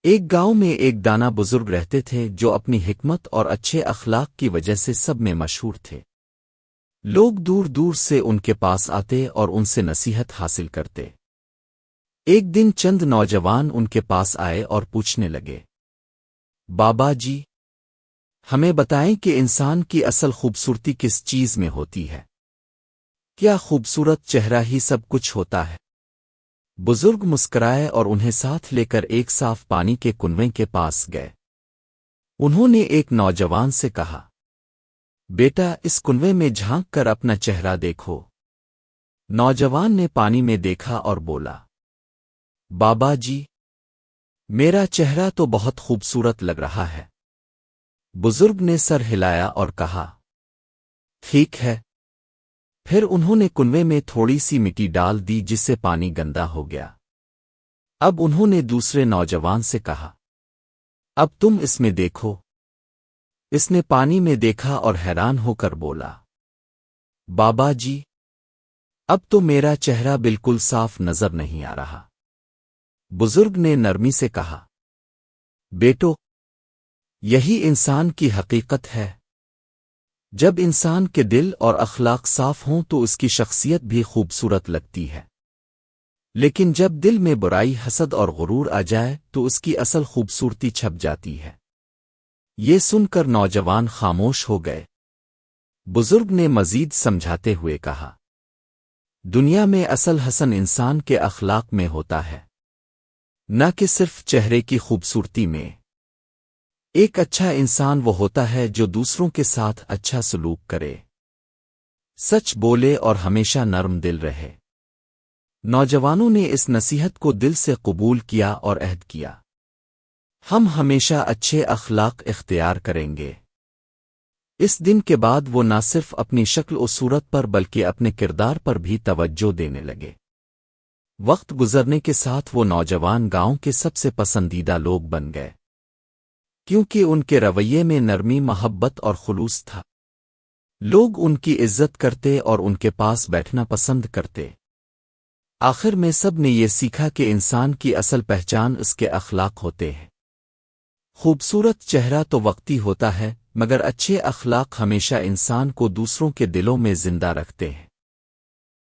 ایک گاؤں میں ایک دانا بزرگ رہتے تھے جو اپنی حکمت اور اچھے اخلاق کی وجہ سے سب میں مشہور تھے۔ لوگ دور دور سے ان کے پاس آتے اور ان سے نصیحت حاصل کرتے۔ ایک دن چند نوجوان ان کے پاس آئے اور پوچھنے لگے، بابا جی، ہمیں بتائیں کہ انسان کی اصل خوبصورتی کس چیز میں ہوتی ہے؟ کیا خوبصورت چہرہ ہی سب کچھ ہوتا ہے؟ بزرگ مسکرائے اور انہیں ساتھ لے کر ایک صاف پانی کے کنویں کے پاس گئے۔ انہوں نے ایک نوجوان سے کہا، بیٹا، اس کنویں میں جھانک کر اپنا چہرہ دیکھو۔ نوجوان نے پانی میں دیکھا اور بولا، بابا جی، میرا چہرہ تو بہت خوبصورت لگ رہا ہے۔ بزرگ نے سر ہلایا اور کہا، ٹھیک ہے۔ پھر انہوں نے کنویں میں تھوڑی سی مٹی ڈال دی جس سے پانی گندا ہو گیا۔ اب انہوں نے دوسرے نوجوان سے کہا، اب تم اس میں دیکھو۔ اس نے پانی میں دیکھا اور حیران ہو کر بولا، بابا جی، اب تو میرا چہرہ بالکل صاف نظر نہیں آ رہا۔ بزرگ نے نرمی سے کہا، بیٹو، یہی انسان کی حقیقت ہے۔ جب انسان کے دل اور اخلاق صاف ہوں تو اس کی شخصیت بھی خوبصورت لگتی ہے، لیکن جب دل میں برائی، حسد اور غرور آ جائے تو اس کی اصل خوبصورتی چھپ جاتی ہے۔ یہ سن کر نوجوان خاموش ہو گئے۔ بزرگ نے مزید سمجھاتے ہوئے کہا، دنیا میں اصل حسن انسان کے اخلاق میں ہوتا ہے، نہ کہ صرف چہرے کی خوبصورتی میں۔ ایک اچھا انسان وہ ہوتا ہے جو دوسروں کے ساتھ اچھا سلوک کرے، سچ بولے اور ہمیشہ نرم دل رہے۔ نوجوانوں نے اس نصیحت کو دل سے قبول کیا اور عہد کیا، ہم ہمیشہ اچھے اخلاق اختیار کریں گے۔ اس دن کے بعد وہ نہ صرف اپنی شکل و صورت پر بلکہ اپنے کردار پر بھی توجہ دینے لگے۔ وقت گزرنے کے ساتھ وہ نوجوان گاؤں کے سب سے پسندیدہ لوگ بن گئے، کیونکہ ان کے رویے میں نرمی، محبت اور خلوص تھا۔ لوگ ان کی عزت کرتے اور ان کے پاس بیٹھنا پسند کرتے۔ آخر میں سب نے یہ سیکھا کہ انسان کی اصل پہچان اس کے اخلاق ہوتے ہیں۔ خوبصورت چہرہ تو وقتی ہوتا ہے، مگر اچھے اخلاق ہمیشہ انسان کو دوسروں کے دلوں میں زندہ رکھتے ہیں۔